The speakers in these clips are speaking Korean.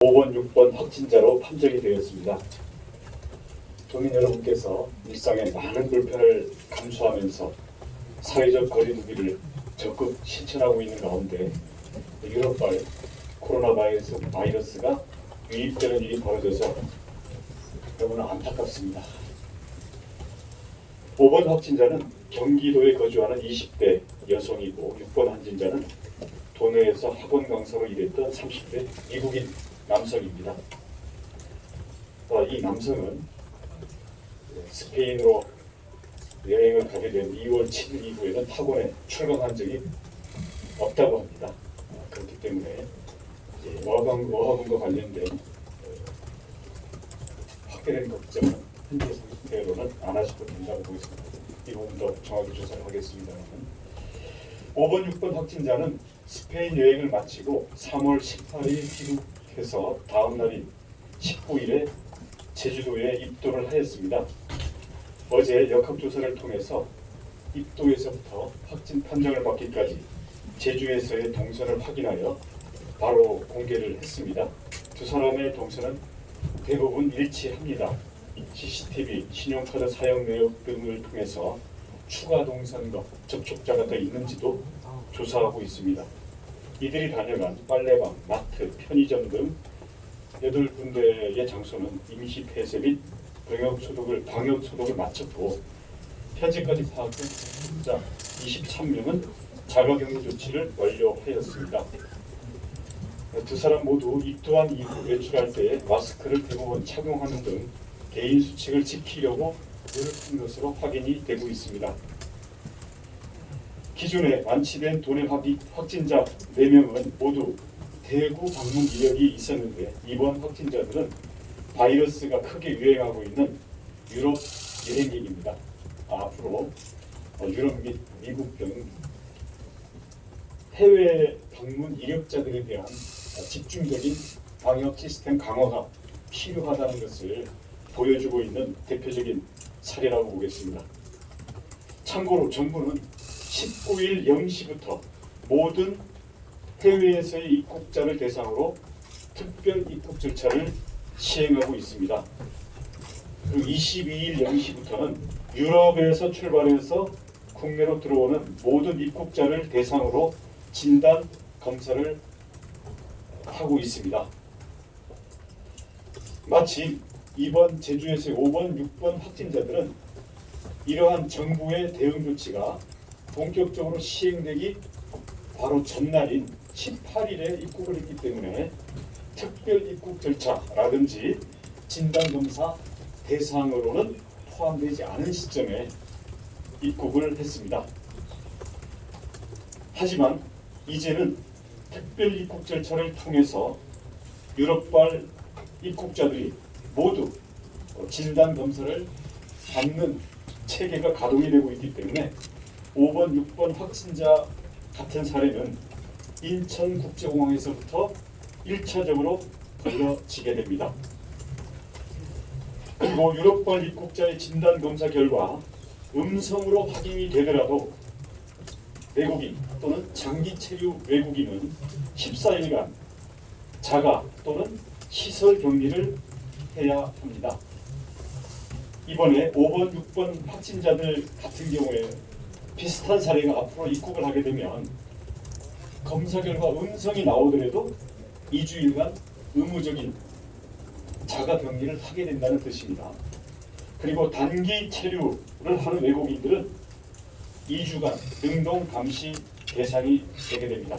5번, 6번 확진자로 판정이 되었습니다. 도민 여러분께서 일상의 많은 불편을 감수하면서 사회적 거리두기를 적극 실천하고 있는 가운데 유럽발 코로나 바이러스가 유입되는 일이 벌어져서 너무나 안타깝습니다. 5번 확진자는 경기도에 거주하는 20대 여성이고 6번 확진자는 도내에서 학원 강사로 일했던 30대 미국인 남성입니다. 이 남성은 스페인으로 여행을 가게 된 2월 7일 이후에는 학원에 출강한 적이 없다고 합니다. 그렇기 때문에 어학원과 관련된 확대된 걱정은 현재 상태로는 안 하셔도 된다고 보겠습니다. 이 부분도 정확히 조사를 하겠습니다만 5번, 6번 확진자는 스페인 여행을 마치고 3월 18일 귀국해서 다음 날인 19일에 제주도에 입도를 하였습니다. 어제 역학조사를 통해서 입도에서부터 확진 판정을 받기까지 제주에서의 동선을 확인하여 바로 공개를 했습니다. 두 사람의 동선은 대부분 일치합니다. CCTV, 신용카드 사용 내역 등을 통해서 추가 동선과 접촉자가 더 있는지도 조사하고 있습니다. 이들이 다녀간 빨래방, 마트, 편의점 등 8군데의 장소는 임시 폐쇄 및 방역 소독을 마쳤고 현재까지 파악된 확진자 23명은 자가격리 조치를 완료하였습니다. 두 사람 모두 입도한 이후 외출할 때 마스크를 대부분 착용하는 등 개인 수칙을 지키려고 노력한 것으로 확인이 되고 있습니다. 기존에 완치된 도내 확진자 4명은 모두 대구 방문 이력이 있었는데 이번 확진자들은 바이러스가 크게 유행하고 있는 유럽 여행객입니다. 앞으로 유럽 및 미국 등 해외 방문 이력자들에 대한 집중적인 방역 시스템 강화가 필요하다는 것을 보여주고 있는 대표적인 사례라고 보겠습니다. 참고로 정부는 19일 0시부터 모든 해외에서의 입국자를 대상으로 특별 입국 절차를 시행하고 있습니다. 그리고 22일 0시부터는 유럽에서 출발해서 국내로 들어오는 모든 입국자를 대상으로 진단 검사를 하고 있습니다. 마침 이번 제주에서의 5번, 6번 확진자들은 이러한 정부의 대응 조치가 본격적으로 시행되기 바로 전날인 18일에 입국을 했기 때문에 특별 입국 절차라든지 진단검사 대상으로는 포함되지 않은 시점에 입국을 했습니다. 하지만 이제는 특별 입국 절차를 통해서 유럽발 입국자들이 모두 진단검사를 받는 체계가 가동이 되고 있기 때문에 5번, 6번 확진자 같은 사례는 인천국제공항에서부터 1차적으로 걸러지게 됩니다. 그리고 유럽발 입국자의 진단검사 결과 음성으로 확인이 되더라도 외국인 또는 장기 체류 외국인은 14일간 자가 또는 시설 격리를 해야 합니다. 이번에 5번, 6번 확진자들 같은 경우에 비슷한 사례가 앞으로 입국을 하게 되면 검사 결과 음성이 나오더라도 2주일간 의무적인 자가 격리를 하게 된다는 뜻입니다. 그리고 단기 체류를 하는 외국인들은 2주간 능동 감시 대상이 되게 됩니다.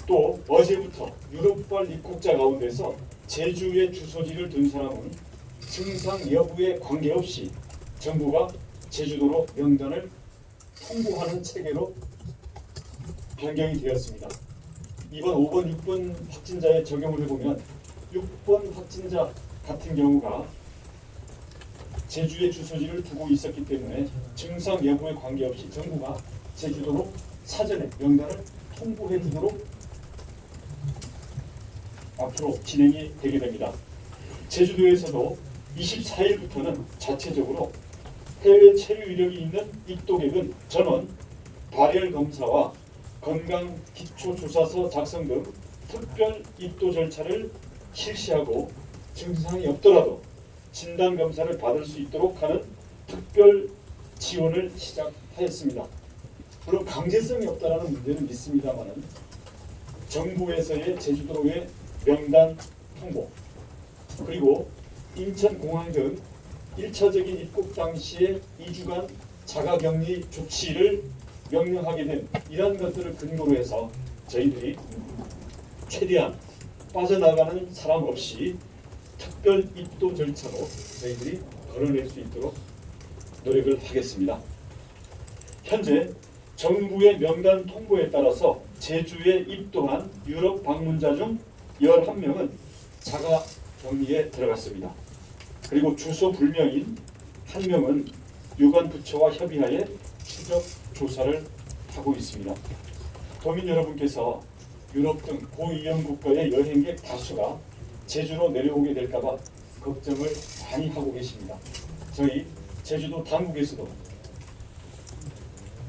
또 어제부터 유럽발 입국자 가운데서 제주에 주소지를 둔 사람은 증상 여부에 관계없이 정부가 제주도로 명단을 통보하는 체계로 변경이 되었습니다. 이번 5번, 6번 확진자에 적용을 해보면 6번 확진자 같은 경우가 제주에 주소지를 두고 있었기 때문에 증상 여부에 관계없이 정부가 제주도로 사전에 명단을 통보해 주도록 앞으로 진행이 되게 됩니다. 제주도에서도 24일부터는 자체적으로 해외 체류 이력이 있는 입도객은 전원 발열 검사와 건강 기초조사서 작성 등 특별 입도 절차를 실시하고 증상이 없더라도 진단 검사를 받을 수 있도록 하는 특별 지원을 시작하였습니다. 물론 강제성이 없다라는 문제는 있습니다만은 정부에서의 제주도의 명단 통보 그리고 인천공항 등 1차적인 입국 당시에 2주간 자가격리 조치를 명령하게 된 이러한 것들을 근거로 해서 저희들이 최대한 빠져나가는 사람 없이 특별 입도 절차로 저희들이 걸어낼 수 있도록 노력을 하겠습니다. 현재 정부의 명단 통보에 따라서 제주에 입도한 유럽 방문자 중 11명은 자가 격리에 들어갔습니다. 그리고 주소 불명인 1명은 유관부처와 협의하에 추적 조사를 하고 있습니다. 도민 여러분께서 유럽 등 고위험 국가의 여행객 다수가 제주로 내려오게 될까봐 걱정을 많이 하고 계십니다. 저희 제주도 당국에서도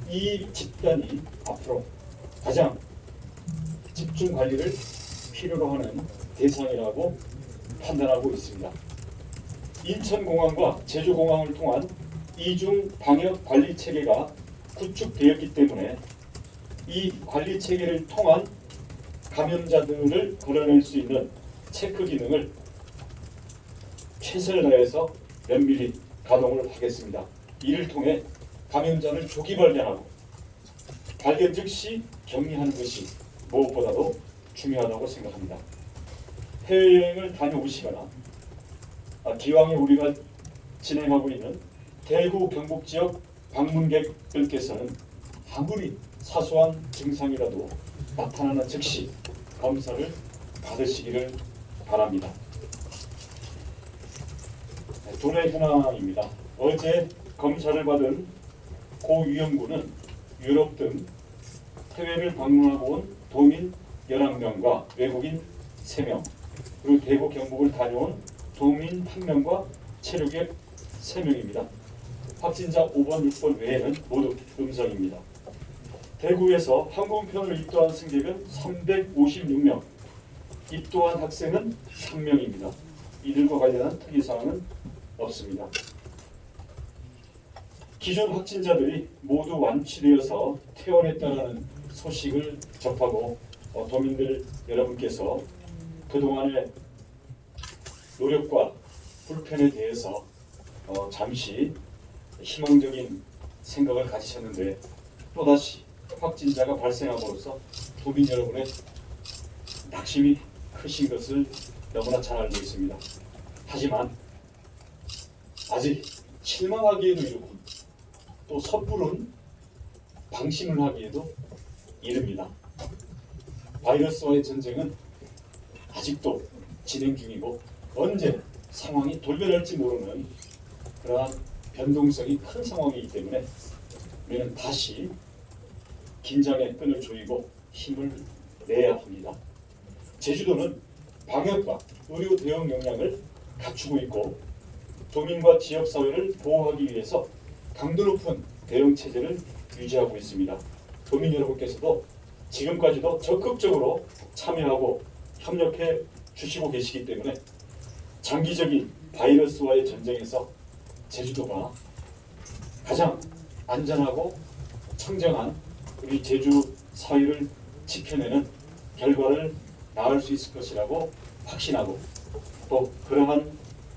이 집단이 앞으로 가장 집중 관리를 필요로 하는 대상이라고 판단하고 있습니다. 인천공항과 제주공항을 통한 이중 방역 관리 체계가 구축되었기 때문에 이 관리 체계를 통한 감염자들을 걸어낼 수 있는 체크 기능을 최선을 다해서 면밀히 가동을 하겠습니다. 이를 통해 감염자를 조기 발견하고 발견 즉시 격리하는 것이 무엇보다도 중요하다고 생각합니다. 해외여행을 다녀오시거나 기왕에 우리가 진행하고 있는 대구 경북 지역 방문객들께서는 아무리 사소한 증상이라도 나타나는 즉시 검사를 받으시기를 바랍니다. 도내 현황입니다. 어제 검사를 받은 고위험군은 유럽 등 해외를 방문하고 온 도민 11명과 외국인 3명, 그리고 대구 경북을 다녀온 도민 1명과 체류객 3명입니다. 확진자 5번, 6번 외에는 모두 음성입니다. 대구에서 항공편으로 입도한 승객은 356명, 입도한 학생은 3명입니다. 이들과 관련한 특이사항은 없습니다. 기존 확진자들이 모두 완치되어서 퇴원했다는 소식을 접하고 도민들 여러분께서 그동안의 노력과 불편에 대해서 잠시 희망적인 생각을 가지셨는데 또다시 확진자가 발생함으로써 도민 여러분의 낙심이 크신 것을 너무나 잘 알고 있습니다. 하지만 아직 실망하기에도 이르고 또 섣부른 방심을 하기에도 이릅니다. 바이러스와의 전쟁은 아직도 진행 중이고 언제 상황이 돌변할지 모르는 그러한 변동성이 큰 상황이기 때문에 우리는 다시 긴장의 끈을 조이고 힘을 내야 합니다. 제주도는 방역과 의료 대응 역량을 갖추고 있고 도민과 지역사회를 보호하기 위해서 강도 높은 대응 체제를 유지하고 있습니다. 도민 여러분께서도 지금까지도 적극적으로 참여하고 협력해 주시고 계시기 때문에 장기적인 바이러스와의 전쟁에서 제주도가 가장 안전하고 청정한 우리 제주 사회를 지켜내는 결과를 낳을 수 있을 것이라고 확신하고 또 그러한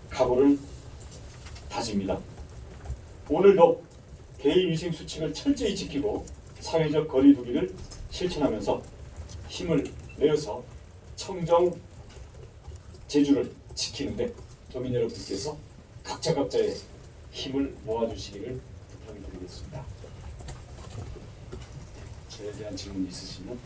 각오를 다집니다. 오늘도 개인위생 수칙을 철저히 지키고 사회적 거리두기를 실천하면서 힘을 내어서 청정 제주를 지키는데 도민 여러분께서 각자의 힘을 모아주시기를 부탁드리겠습니다. 저에 대한 질문 있으시면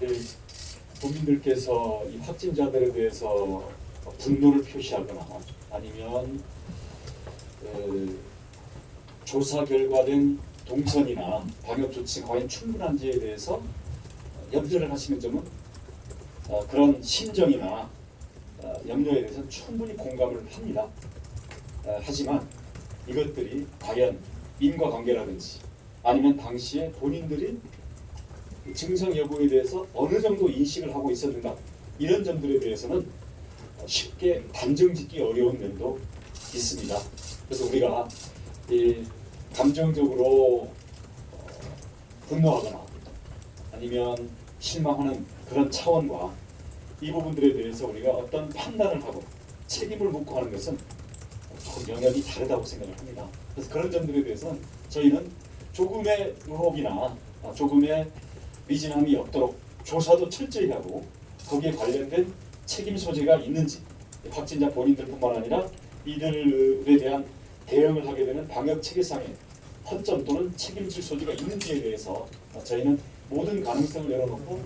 우리 국민들께서 이 확진자들에 대해서 분노를 표시하거나 아니면 조사 결과된 동선이나 방역 조치가 과연 충분한지에 대해서 염려를 하시는 점은 그런 심정이나 염려에 대해서 충분히 공감을 합니다. 하지만 이것들이 과연 인과관계라든지 아니면 당시에 본인들이 증상 여부에 대해서 어느 정도 인식을 하고 있었는가, 이런 점들에 대해서는 쉽게 단정짓기 어려운 면도 있습니다. 그래서 우리가 감정적으로 분노하거나 아니면 실망하는 그런 차원과 이 부분들에 대해서 우리가 어떤 판단을 하고 책임을 묻고 하는 것은 조금 영역이 다르다고 생각을 합니다. 그래서 그런 점들에 대해서는 저희는 조금의 의혹이나 조금의 미진함이 없도록 조사도 철저히 하고 거기에 관련된 책임 소재가 있는지, 확진자 본인들뿐만 아니라 이들에 대한 대응을 하게 되는 방역 체계상의 허점 또는 책임질 소지가 있는지에 대해서 저희는 모든 가능성을 열어놓고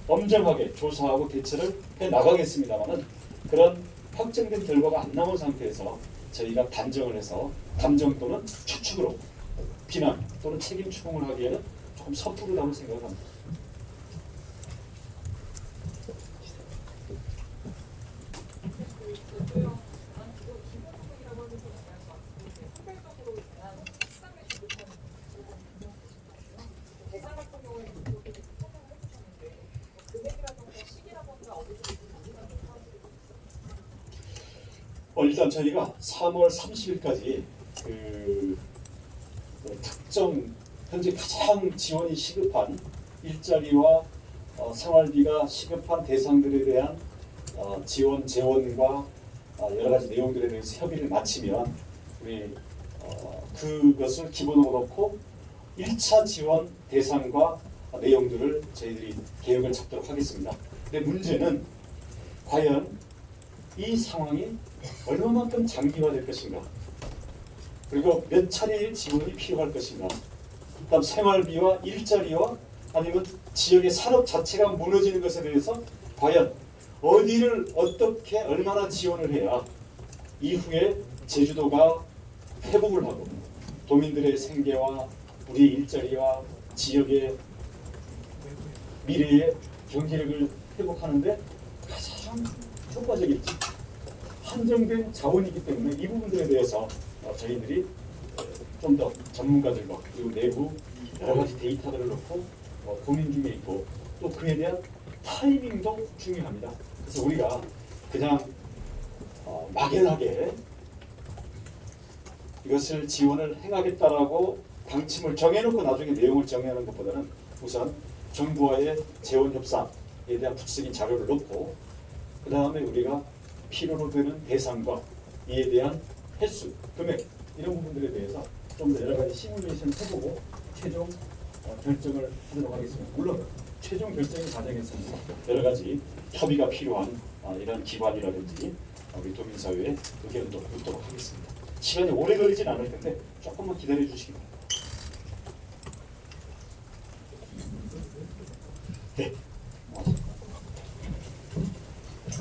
엄정하게 조사하고 대처를 해 나가겠습니다만은, 그런 확정된 결과가 안 나온 상태에서 저희가 단정을 해서 감정 또는 추측으로 비난 또는 책임 추궁을 하기에는 조금 섣부르다고 생각합니다. 일단 저희가 3월 30일까지 특정 현재 가장 지원이 시급한 일자리와 생활비가 시급한 대상들에 대한 지원 재원과 여러 가지 내용들에 대해서 협의를 마치면 우리 그것을 기본으로 놓고 1차 지원 대상과 내용들을 저희들이 계획을 잡도록 하겠습니다. 근데 문제는 과연 이 상황이 얼마만큼 장기화될 것인가, 그리고 몇 차례의 지원이 필요할 것인가, 그다음 생활비와 일자리와 아니면 지역의 산업 자체가 무너지는 것에 대해서 과연 어디를 어떻게 얼마나 지원을 해야 이후에 제주도가 회복을 하고 도민들의 생계와 우리의 일자리와 지역의 미래의 경제력을 회복하는데 가장 효과적일지, 한정된 자원이기 때문에 이 부분들에 대해서 저희들이 좀 더 전문가들과 그리고 내부 여러 가지 데이터들을 넣고 고민 중에 있고, 또 그에 대한 타이밍도 중요합니다. 그래서 우리가 그냥 막연하게 이것을 지원을 행하겠다라고 방침을 정해놓고 나중에 내용을 정리하는 것보다는 우선 정부와의 재원 협상에 대한 구체적인 자료를 넣고, 그 다음에 우리가 필요로 되는 대상과 이에 대한 횟수, 금액 이런 부분들에 대해서 좀 더 여러 가지 시뮬레이션을 해보고 최종 결정을 하도록 하겠습니다. 물론 최종 결정의 과정에서는 여러 가지 협의가 필요한 이런 기관이라든지 우리 도민사회의 의견도 묻도록 하겠습니다. 시간이 오래 걸리진 않을 텐데 조금만 기다려 주시기 바랍니다.